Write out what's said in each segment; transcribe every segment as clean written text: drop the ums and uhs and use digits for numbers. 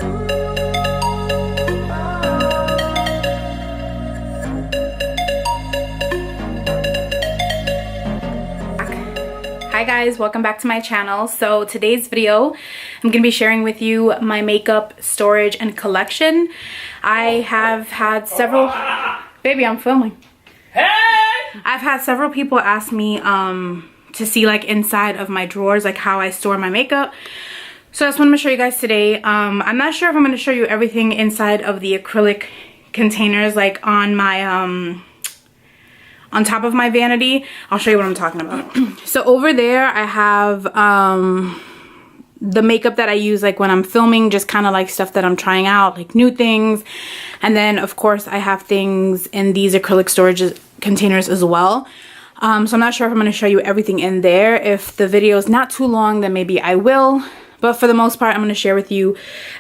Hi guys, welcome back to my channel. So today's video, I'm going to be sharing with you my makeup storage and collection. I have had several... Baby, I'm filming. Hey! I've had several people ask me to see like inside of my drawers, like how I store my makeup. So that's what I'm going to show you guys today. I'm not sure if I'm going to show you everything inside of the acrylic containers, like on my... on top of my vanity. I'll show you what I'm talking about. So over there I have the makeup that I use like when I'm filming, just kind of like stuff that I'm trying out, like new things. And then of course I have things in these acrylic storage containers as well. So I'm not sure if I'm going to show you everything in there. If the video is not too long, then maybe I will. But for the most part, I'm going to share with you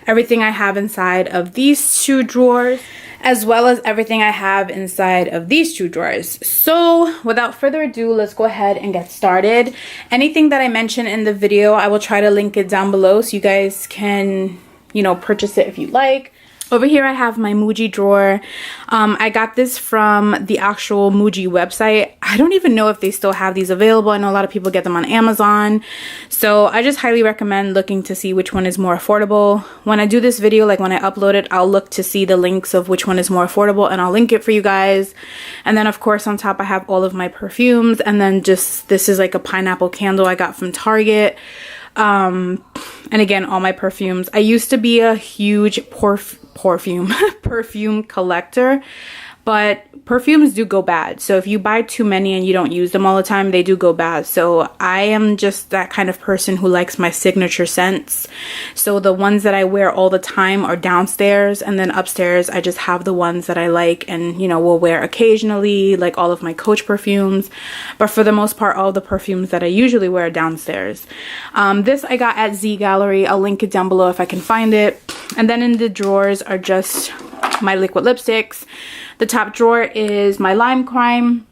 everything I have inside of these two drawers, as well as everything I have inside of these two drawers. So without further ado, let's go ahead and get started. Anything that I mention in the video, I will try to link it down below so you guys can, you know, purchase it if you like. Over here I have my Muji drawer. I got this from the actual Muji website. I don't even know if they still have these available. I know a lot of people get them on Amazon. So I just highly recommend looking to see which one is more affordable. When I do this video, like when I upload it, I'll look to see the links of which one is more affordable and I'll link it for you guys. And then of course on top I have all of my perfumes, and then just this is like a pineapple candle I got from Target. And again, all my perfumes. I used to be a huge perfume collector, but perfumes do go bad. So if you buy too many and you don't use them all the time, they do go bad. So I am just that kind of person who likes my signature scents. So the ones that I wear all the time are downstairs, and then upstairs I just have the ones that I like and, you know, will wear occasionally, like all of my Coach perfumes. But for the most part, all the perfumes that I usually wear are downstairs. This I got at Z Gallery. I'll link it down below if I can find it. And then in the drawers are just my liquid lipsticks. The top drawer is my Lime Crime.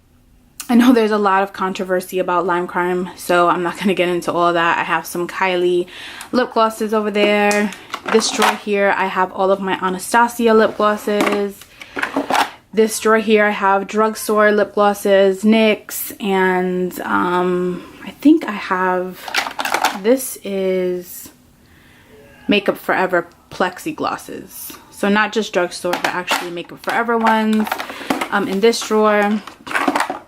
I know there's a lot of controversy about Lime Crime, so I'm not going to get into all of that. I have some Kylie lip glosses over there. This drawer here, I have all of my Anastasia lip glosses. This drawer here, I have drugstore lip glosses, NYX, and I think I have, this is Makeup Forever Plexi glosses. So not just drugstore, but actually Makeup Forever ones. In this drawer,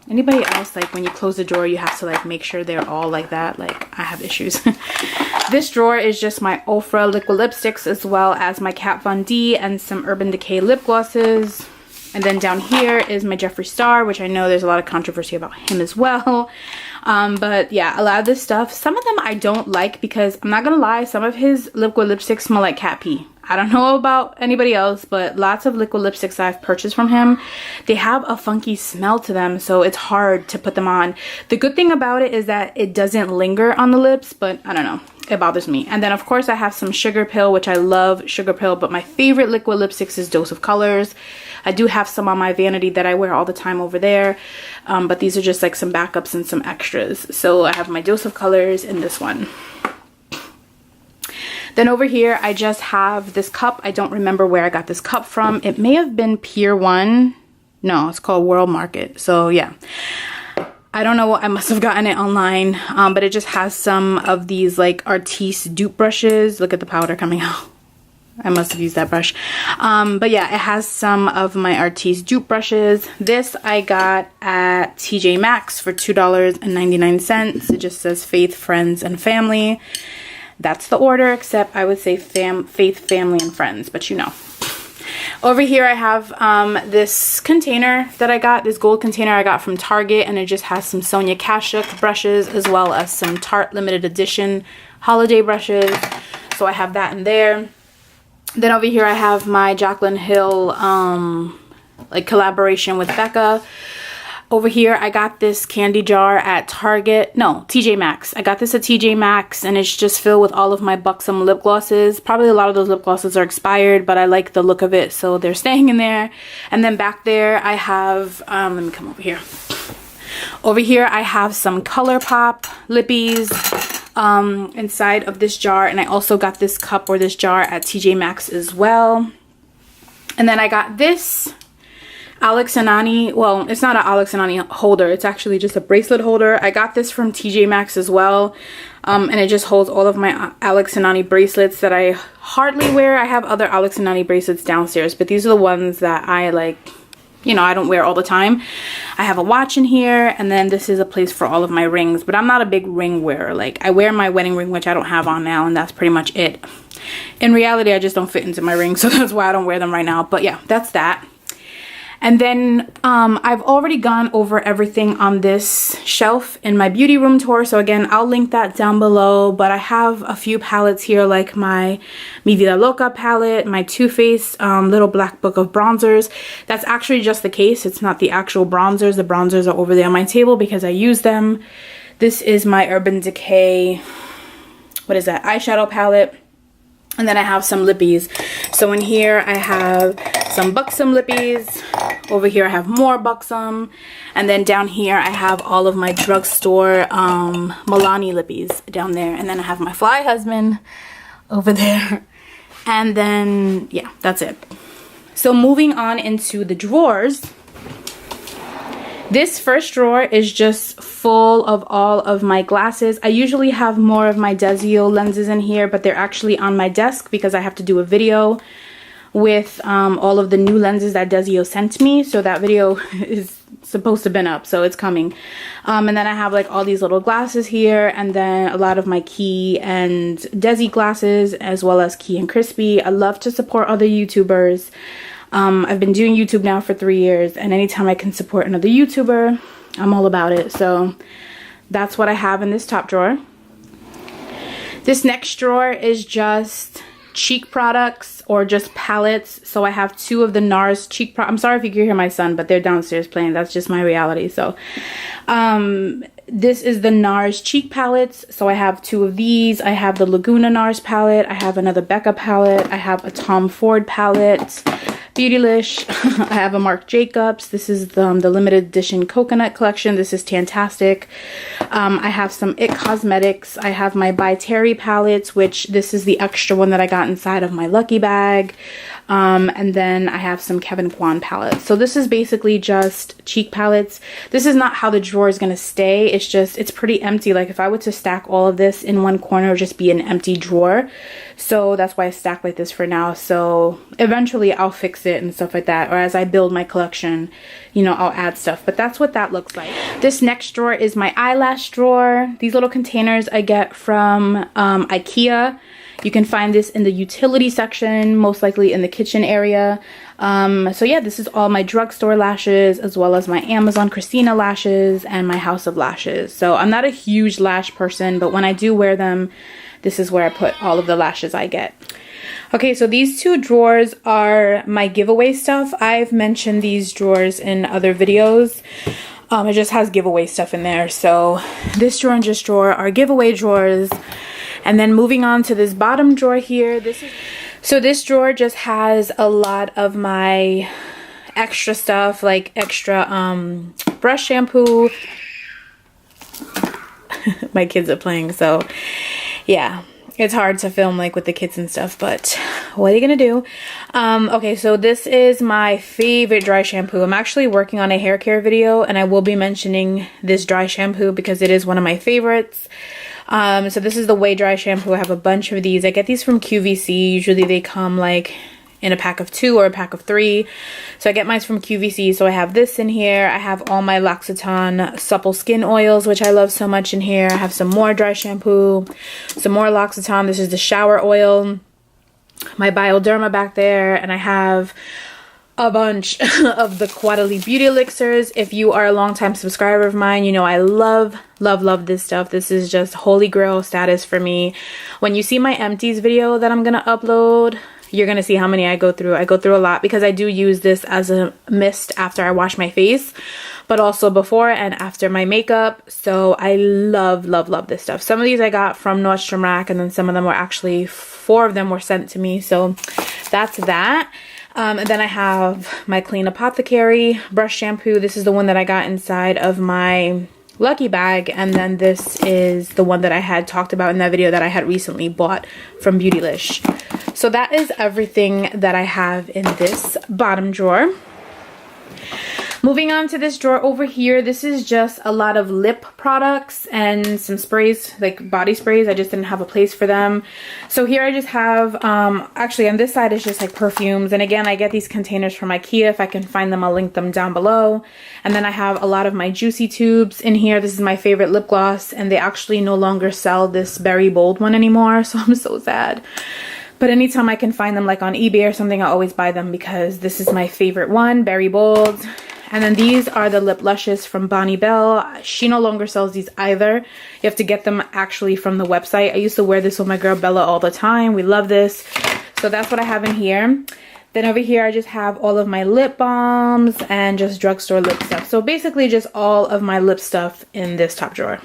anybody else, like when you close the drawer, you have to like make sure they're all like that? Like I have issues. This drawer is just my Ofra liquid lipsticks, as well as my Kat Von D and some Urban Decay lip glosses. And then down here is my Jeffree Star, which I know there's a lot of controversy about him as well. But yeah, a lot of this stuff, some of them I don't like, because I'm not gonna lie, some of his liquid lipsticks smell like cat pee. I don't know about anybody else, but lots of liquid lipsticks I've purchased from him, they have a funky smell to them, so it's hard to put them on. The good thing about it is that it doesn't linger on the lips, but I don't know, it bothers me. And then of course I have some Sugar Pill, which I love Sugar Pill, but my favorite liquid lipsticks is Dose of Colors. I do have some on my vanity that I wear all the time over there, but these are just like some backups and some extras. So I have my Dose of Colors in this one. Then over here I just have this cup. I don't remember where I got this cup from. It may have been Pier 1. No, it's called World Market. So yeah, I don't know what, I must have gotten it online, but it just has some of these like Artiste dupe brushes. Look at the powder coming out. I must have used that brush. But yeah, it has some of my Artiste dupe brushes. This I got at TJ Maxx for $2.99. It just says Faith, Friends, and Family. That's the order, except I would say Faith, Family, and Friends, but you know. Over here I have this container that I got, this gold container I got from Target, and it just has some Sonia Kashuk brushes, as well as some Tarte limited edition holiday brushes. So I have that in there. Then over here I have my Jaclyn Hill like collaboration with Becca. Over here I got this candy jar at Target, no, TJ Maxx. I got this at TJ Maxx, and it's just filled with all of my Buxom lip glosses. Probably a lot of those lip glosses are expired, but I like the look of it, so they're staying in there. And then back there I have, let me come over here. Over here I have some ColourPop lippies. inside of this jar, and I also got this cup or this jar at TJ Maxx as well. And then I got this Alex and Ani, well, it's not an Alex and Ani holder, it's actually just a bracelet holder. I got this from TJ Maxx as well, and it just holds all of my Alex and Ani bracelets that I hardly wear. I have other Alex and Ani bracelets downstairs, but these are the ones that I like, you know, I don't wear all the time. I have a watch in here, and then this is a place for all of my rings, but I'm not a big ring wearer. Like, I wear my wedding ring, which I don't have on now, and that's pretty much it. In reality, I just don't fit into my ring, so that's why I don't wear them right now. But yeah, that's that. And then I've already gone over everything on this shelf in my beauty room tour. So again, I'll link that down below. But I have a few palettes here, like my Mi Vida Loca palette, my Too Faced little black book of bronzers. That's actually just the case. It's not the actual bronzers. The bronzers are over there on my table because I use them. This is my Urban Decay, what is that, eyeshadow palette. And then I have some lippies. So in here I have some Buxom lippies. Over here I have more Buxom. And then down here I have all of my drugstore Milani lippies down there. And then I have my Fly Husband over there. And then, yeah, that's it. So moving on into the drawers. This first drawer is just full of all of my glasses. I usually have more of my Desio lenses in here, but they're actually on my desk because I have to do a video with all of the new lenses that Desio sent me. So that video is supposed to have been up, so it's coming. And then I have like all these little glasses here, and then a lot of my Key and Desi glasses, as well as Key and Crispy. I love to support other YouTubers. I've been doing YouTube now for 3 years, and anytime I can support another YouTuber, I'm all about it. So that's what I have in this top drawer. This next drawer is just cheek products or just palettes. So I have 2 of the NARS cheek I'm sorry if you can hear my son, but they're downstairs playing. That's just my reality. So this is the NARS cheek palettes. So I have 2 of these. I have the Laguna NARS palette. I have another Becca palette. I have a Tom Ford palette. Beautylish. I have a Marc Jacobs. This is the limited edition coconut collection. This is fantastic. I have some IT Cosmetics. I have my By Terry palettes, which this is the extra one that I got inside of my lucky bag. And then I have some Kevin Kwan palettes. So this is basically just cheek palettes. This is not how the drawer is going to stay. It's just, it's pretty empty. Like if I were to stack all of this in one corner, it would just be an empty drawer. So that's why I stack like this for now. So eventually I'll fix it and stuff like that. Or as I build my collection, you know, I'll add stuff. But that's what that looks like. This next drawer is my eyelash drawer. These little containers I get from IKEA. You can find this in the utility section, most likely in the kitchen area. So yeah, this is all my drugstore lashes, as well as my Amazon Christina lashes and my House of Lashes. So I'm not a huge lash person, but when I do wear them, this is where I put all of the lashes I get. Okay, so these 2 drawers are my giveaway stuff. I've mentioned these drawers in other videos. It just has giveaway stuff in there. So this drawer and this drawer are giveaway drawers. And then moving on to this bottom drawer here, this drawer just has a lot of my extra stuff, like extra brush shampoo. My kids are playing, so yeah, it's hard to film like with the kids and stuff, but what are you gonna do? Okay, so this is my favorite dry shampoo. I'm actually working on a hair care video, and I will be mentioning this dry shampoo because it is one of my favorites. So this is the Way Dry shampoo. I have a bunch of these. I get these from QVC. Usually they come like in a pack of 2 or a pack of 3. So I get mine from QVC. So I have this in here. I have all my L'Occitane supple skin oils, which I love so much in here. I have some more dry shampoo, some more L'Occitane. This is the shower oil, my Bioderma back there, and I have a bunch of the Quadali Beauty Elixirs. If you are a longtime subscriber of mine, you know I love this stuff. This is just holy grail status for me. When you see my empties video that I'm gonna upload, you're gonna see how many I go through. I go through a lot because I do use this as a mist after I wash my face, but also before and after my makeup. So I love this stuff. Some of these I got from Nordstrom Rack, and then some of them were actually, 4 of them were sent to me. So that's that. And then I have my Clean Apothecary brush shampoo. This is the one that I got inside of my Lucky bag, and then this is the one that I had talked about in that video that I had recently bought from Beautylish. So that is everything that I have in this bottom drawer. Moving on to this drawer over here, this is just a lot of lip products and some sprays, like body sprays. I just didn't have a place for them. So here I just have, actually on this side is just like perfumes. And again, I get these containers from Ikea. If I can find them, I'll link them down below. And then I have a lot of my Juicy tubes in here. This is my favorite lip gloss, and they actually no longer sell this Berry Bold one anymore. So I'm so sad. But anytime I can find them like on eBay or something, I always buy them because this is my favorite one, Berry Bold. And then these are the Lip Lushes from Bonnie Bell. She no longer sells these either. You have to get them actually from the website. I used to wear this with my girl Bella all the time. We love this. So that's what I have in here. Then over here I just have all of my lip balms and just drugstore lip stuff. So basically just all of my lip stuff in this top drawer.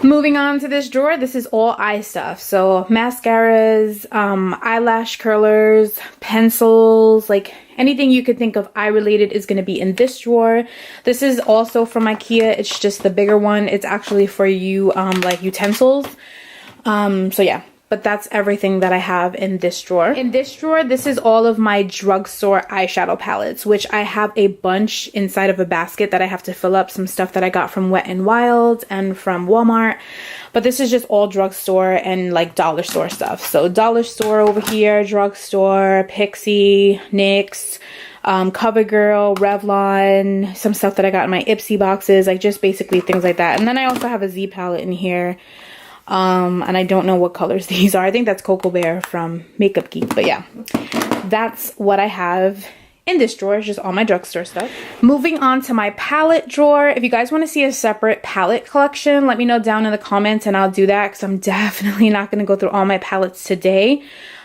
Moving on to this drawer, this is all eye stuff. So mascaras, eyelash curlers, pencils, like anything you could think of eye related is going to be in this drawer. This is also from Ikea. It's just the bigger one. It's actually for you like utensils. So yeah. But that's everything that I have in this drawer. In this drawer, this is all of my drugstore eyeshadow palettes, which I have a bunch inside of a basket that I have to fill up. Some stuff that I got from Wet n Wild and from Walmart. But this is just all drugstore and like dollar store stuff. So dollar store over here, drugstore, Pixie, NYX, CoverGirl, Revlon, some stuff that I got in my Ipsy boxes, like just basically things like that. And then I also have a Z palette in here. And I don't know what colors these are. I think that's Cocoa Bear from Makeup Geek. But yeah, that's what I have in this drawer. It's just all my drugstore stuff. Moving on to my palette drawer. If you guys want to see a separate palette collection, let me know down in the comments and I'll do that, because I'm definitely not going to go through all my palettes today.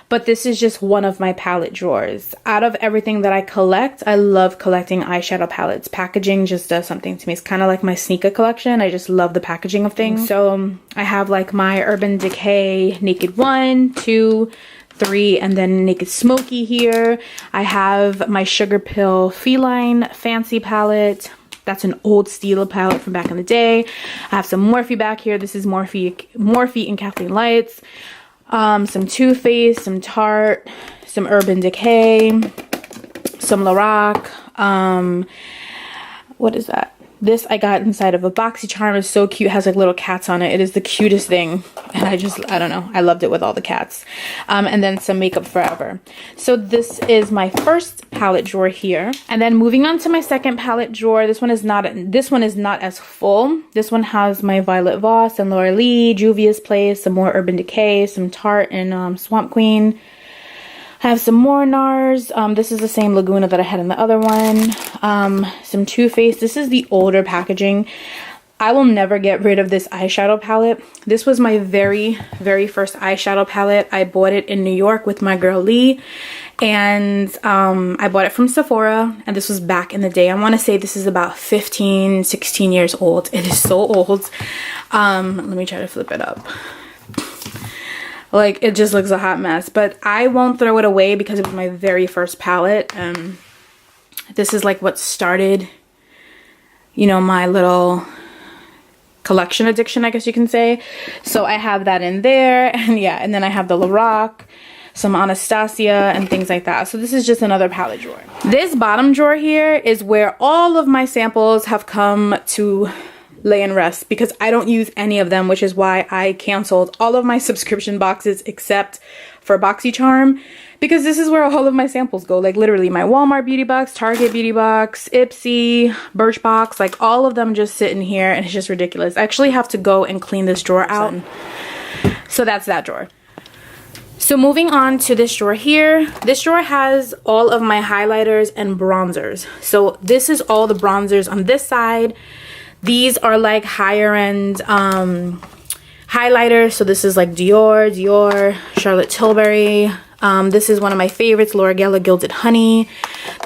But this is just one of my palette drawers. Out of everything that I collect, I love collecting eyeshadow palettes. Packaging just does something to me. It's kind of like my sneaker collection. I just love the packaging of things. So I have like my Urban Decay Naked 1, 2, 3, and then Naked Smoky here. I have my Sugar Pill Feline Fancy palette. That's an old Stila palette from back in the day. I have some Morphe back here. This is Morphe and Kathleen Lights. Some Too Faced, some Tarte, some Urban Decay, some Lorac. What is that? This I got inside of a BoxyCharm. It's so cute. It has like little cats on it. It is the cutest thing. And I don't know. I loved it with all the cats. And then some Makeup Forever. So this is my first palette drawer here. And then moving on to my second palette drawer. This one is not as full. This one has my Violet Voss and Laura Lee, Juvia's Place, some more Urban Decay, some Tarte and Swamp Queen. I have some more NARS. This is the same Laguna that I had in the other one. Some Too Faced. This is the older packaging. I will never get rid of this eyeshadow palette. This was my very, very first eyeshadow palette. I bought it in New York with my girl Lee. And I bought it from Sephora. And this was back in the day. I want to say this is about 15, 16 years old. It is so old. Let me try to flip it up. Like, it just looks a hot mess, but I won't throw it away because it was my very first palette. This is like what started, you know, my little collection addiction, I guess you can say. So I have that in there, and yeah, and then I have the Lorac, some Anastasia, and things like that. So this is just another palette drawer. This bottom drawer here is where all of my samples have come to lay and rest, because I don't use any of them, which is why I canceled all of my subscription boxes except for BoxyCharm, because this is where all of my samples go. Like literally my Walmart beauty box, Target beauty box, Ipsy, Birchbox, like all of them just sit in here, and it's just ridiculous. I actually have to go and clean this drawer out. So that's that drawer. So moving on to this drawer here. This drawer has all of my highlighters and bronzers. So this is all the bronzers on this side. These are like higher end highlighters. So this is like Dior, Charlotte Tilbury. This is one of my favorites, Laura Geller Gilded Honey.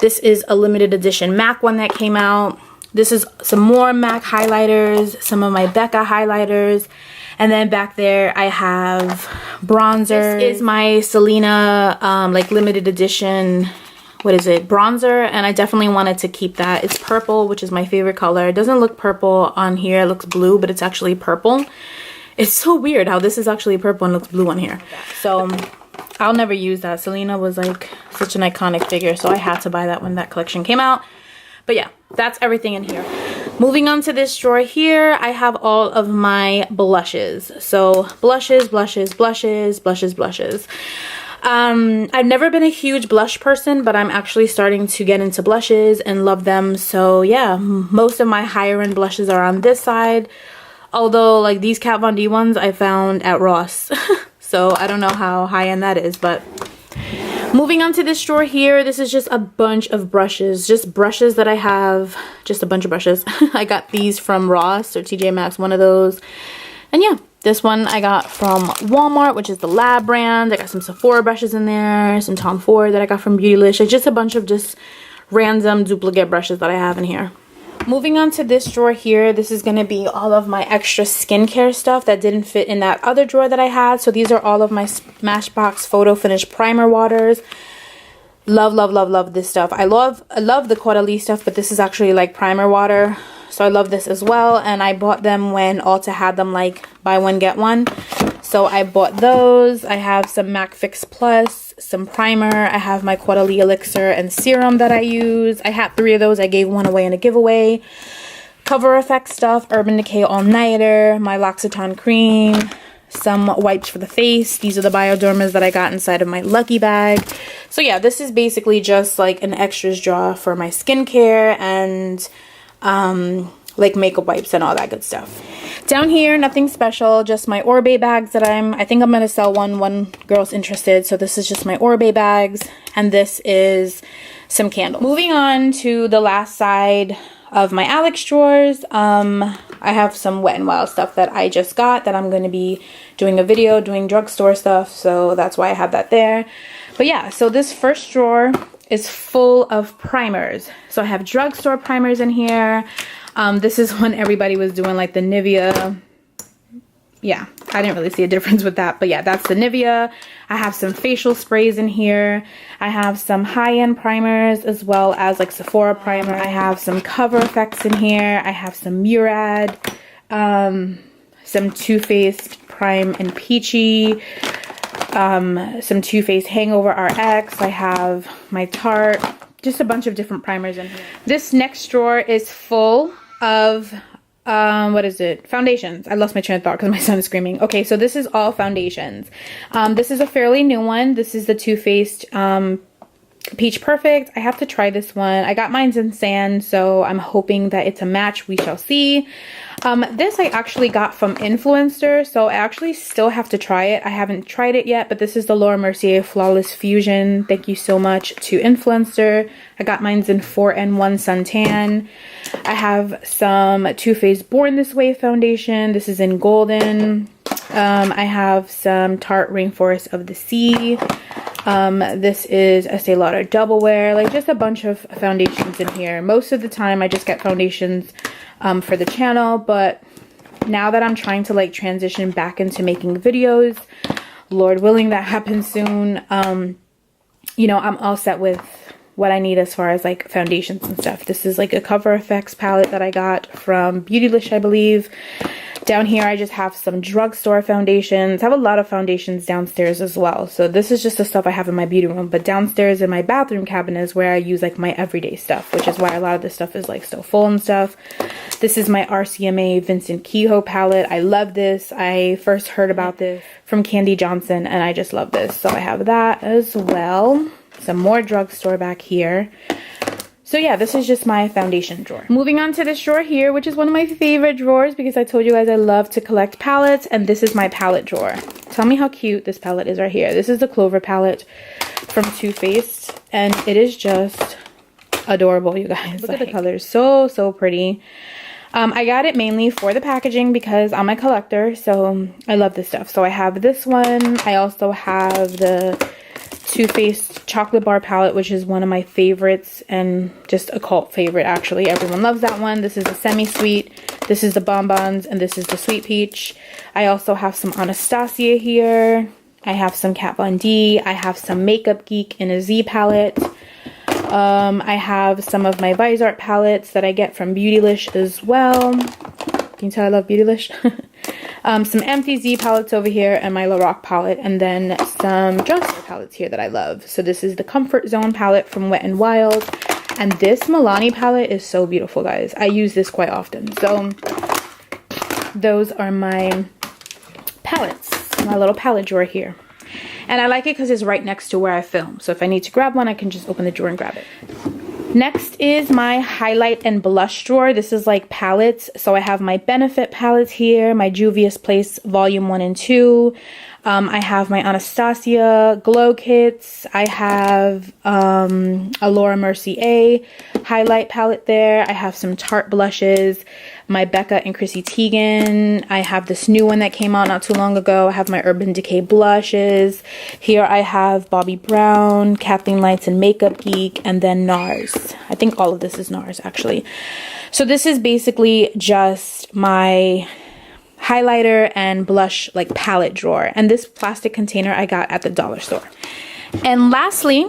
This is a limited edition MAC one that came out. This is some more MAC highlighters, some of my Becca highlighters. And then back there I have bronzer. This is my Selena like limited edition what is it, bronzer, and I definitely wanted to keep that. It's purple, which is my favorite color. It doesn't look purple on here, it looks blue, but it's actually purple. It's so weird how this is actually purple and looks blue on here. So I'll never use that. Selena was like such an iconic figure, so I had to buy that when that collection came out. But yeah, that's everything in here. Moving on to this drawer here, I have all of my blushes. So blushes, blushes, blushes, blushes, blushes. I've never been a huge blush person, but I'm actually starting to get into blushes and love them. So yeah, most of my higher end blushes are on this side. Although like these Kat Von D ones I found at Ross. So I don't know how high end that is, but moving on to this drawer here, this is just a bunch of brushes, just brushes that I have, just a bunch of brushes. I got these from Ross or TJ Maxx, one of those. And yeah, this one I got from Walmart, which is the Lab brand. I got some Sephora brushes in there, some Tom Ford that I got from Beautylish. It's just a bunch of just random duplicate brushes that I have in here. Moving on to this drawer here, this is going to be all of my extra skincare stuff that didn't fit in that other drawer that I had. So these are all of my Smashbox Photo Finish Primer Waters. Love, love, love, love this stuff. I love the Caudalie stuff, but this is actually like primer water. So I love this as well. And I bought them when Ulta had them like buy one, get one. So I bought those. I have some MAC Fix Plus, some primer. I have my Caudalie elixir and serum that I use. I had 3 of those. I gave one away in a giveaway. Cover Effect stuff, Urban Decay All Nighter, my L'Occitane cream, some wipes for the face. These are the Biodermas that I got inside of my Lucky bag. So yeah, this is basically just like an extras drawer for my skincare and like makeup wipes and all that good stuff. Down here, nothing special, just my Orbe bags that I think I'm gonna sell one girl's interested. So this is just my Orbe bags, and this is some candles. Moving on to the last side of my Alex drawers, I have some Wet n Wild stuff that I just got that I'm gonna be doing a video doing drugstore stuff, so that's why I have that there. But yeah, so this first drawer is full of primers. So I have drugstore primers in here. This is when everybody was doing like the Nivea. Yeah, I didn't really see a difference with that, but yeah, that's the Nivea. I have some facial sprays in here. I have some high-end primers as well as like Sephora primer. I have some Cover Effects in here. I have some Murad, some Too Faced Prime and Peachy, some Too Faced Hangover RX. I have my Tarte, just a bunch of different primers in here. This next drawer is full of what is it, foundations. I lost my train of thought because my son is screaming. Okay, so this is all foundations. This is a fairly new one. This is the Too Faced Peach Perfect. I have to try this one. I got mine's in sand, so I'm hoping that it's a match. We shall see. This I actually got from Influencer, so I actually still have to try it. I haven't tried it yet, but this is the Laura Mercier Flawless Fusion. Thank you so much to Influencer. I got mine's in 4N1 Suntan. I have some Too Faced Born This Way foundation. This is in golden. I have some Tarte Rainforest of the Sea. This is Estee Lauder Double Wear. Like just a bunch of foundations in here. Most of the time I just get foundations for the channel, but now that I'm trying to like transition back into making videos, Lord willing that happens soon, you know, I'm all set with what I need as far as like foundations and stuff. This is like a Cover Effects palette that I got from Beautylish, I believe. Down here I just have some drugstore foundations. I have a lot of foundations downstairs as well. So this is just the stuff I have in my beauty room, but downstairs in my bathroom cabinet is where I use like my everyday stuff, which is why a lot of this stuff is like still full and stuff. This is my RCMA Vincent Kehoe palette. I love this. I first heard about this from Candy Johnson and I just love this. So I have that as well. Some more drugstore back here. So yeah, this is just my foundation drawer. Moving on to this drawer here, which is one of my favorite drawers because I told you guys I love to collect palettes, and this is my palette drawer. Tell me how cute this palette is right here. This is the Clover palette from Too Faced, and it is just adorable, you guys. Look at the colors, so pretty. I got it mainly for the packaging because I'm a collector, so I love this stuff. So I have this one. I also have the Too Faced Chocolate Bar palette, which is one of my favorites and just a cult favorite actually. Everyone loves that one. This is the semi-sweet, this is the bonbons, and this is the sweet peach. I also have some Anastasia here. I have some Kat Von D. I have some Makeup Geek in a Z palette. I have some of my Visart palettes that I get from Beautylish as well. Can you tell I love Beautylish? Some Empty Z palettes over here and my Lorac palette, and then some drugstore palettes here that I love. So this is the Comfort Zone palette from Wet n Wild, and this Milani palette is so beautiful, guys. I use this quite often. So those are my palettes, my little palette drawer here. And I like it because it's right next to where I film. So if I need to grab one, I can just open the drawer and grab it. Next is my highlight and blush drawer. This is like palettes. So I have my Benefit palettes here, my Juvia's Place Volume 1 and 2. I have my Anastasia glow kits. I have a Laura Mercier highlight palette there. I have some Tarte blushes, my Becca and Chrissy Teigen. I have this new one that came out not too long ago. I have my Urban Decay blushes. Here I have Bobbi Brown, Kathleen Lights and Makeup Geek, and then NARS. I think all of this is NARS actually. So this is basically just my highlighter and blush like palette drawer, and this plastic container I got at the dollar store. And lastly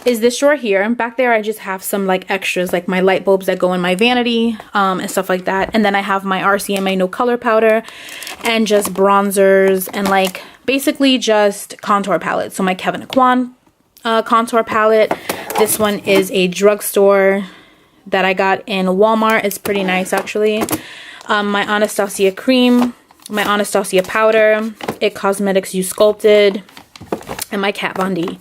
is this drawer here. Back there I just have some like extras, like my light bulbs that go in my vanity and stuff like that. And then I have my RCMA no color powder and just bronzers and like basically just contour palette. So my Kevyn Aucoin contour palette. This one is a drugstore that I got in Walmart. It's pretty nice actually. My Anastasia cream, my Anastasia powder, It Cosmetics You Sculpted, and my Kat Von D.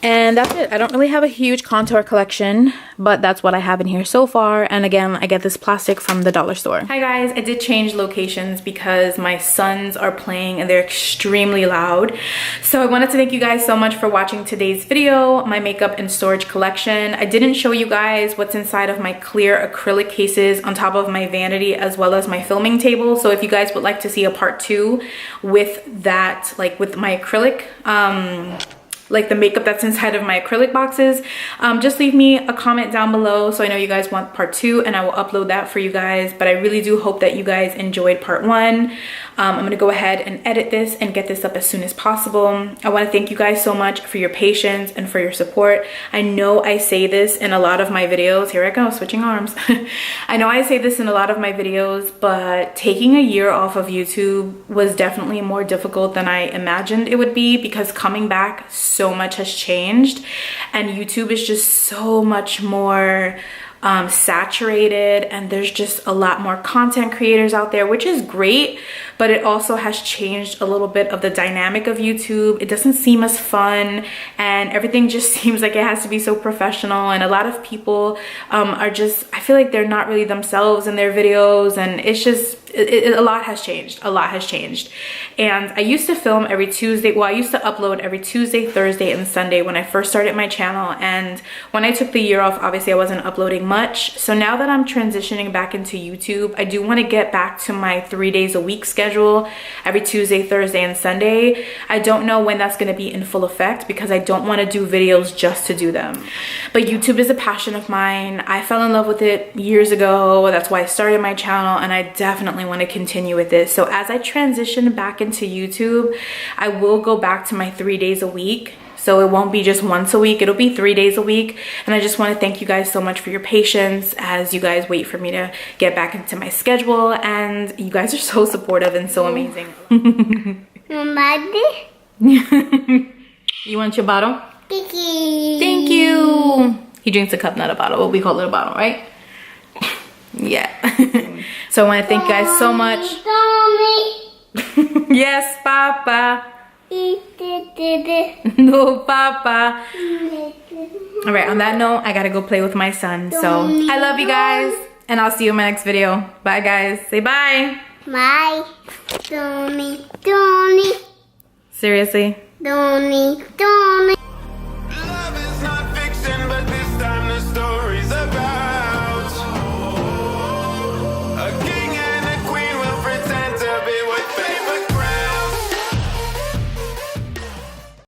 And that's it. I don't really have a huge contour collection, but that's what I have in here so far. And again, I get this plastic from the dollar store. Hi guys, I did change locations because my sons are playing and they're extremely loud. So I wanted to thank you guys so much for watching today's video, my makeup and storage collection. I didn't show you guys what's inside of my clear acrylic cases on top of my vanity as well as my filming table. So if you guys would like to see a part 2 with that, like with my acrylic, like the makeup that's inside of my acrylic boxes, just leave me a comment down below so I know you guys want part 2 and I will upload that for you guys. But I really do hope that you guys enjoyed part 1. I'm gonna go ahead and edit this and get this up as soon as possible. I want to thank you guys so much for your patience and for your support. I know I say this in a lot of my videos. Here I go, switching arms. I know I say this in a lot of my videos, but taking a year off of YouTube was definitely more difficult than I imagined it would be, because coming back, so much has changed and YouTube is just so much more saturated, and there's just a lot more content creators out there, which is great, but it also has changed a little bit of the dynamic of YouTube. It doesn't seem as fun and everything just seems like it has to be so professional, and a lot of people are just, I feel like they're not really themselves in their videos, and it's just a lot has changed. A lot has changed. And I used to film every Tuesday. Well, I used to upload every Tuesday, Thursday, and Sunday when I first started my channel. And when I took the year off, obviously I wasn't uploading much. So now that I'm transitioning back into YouTube, I do want to get back to my 3 days a week schedule, every Tuesday, Thursday, and Sunday. I don't know when that's going to be in full effect because I don't want to do videos just to do them. But YouTube is a passion of mine. I fell in love with it years ago. That's why I started my channel, and I definitely want to continue with this. So as I transition back into YouTube, I will go back to my 3 days a week. So it won't be just once a week, it'll be 3 days a week. And I just want to thank you guys so much for your patience as you guys wait for me to get back into my schedule. And you guys are so supportive and so amazing. You want your bottle? Thank you. Thank you. He drinks a cup, not a bottle, but we call it a bottle, right? Yeah. So I want to thank you guys so much. Yes, Papa. No, Papa. All right, on that note, I gotta go play with my son. So I love you guys, and I'll see you in my next video. Bye, guys. Say bye. Bye. Donnie. Seriously? Donnie.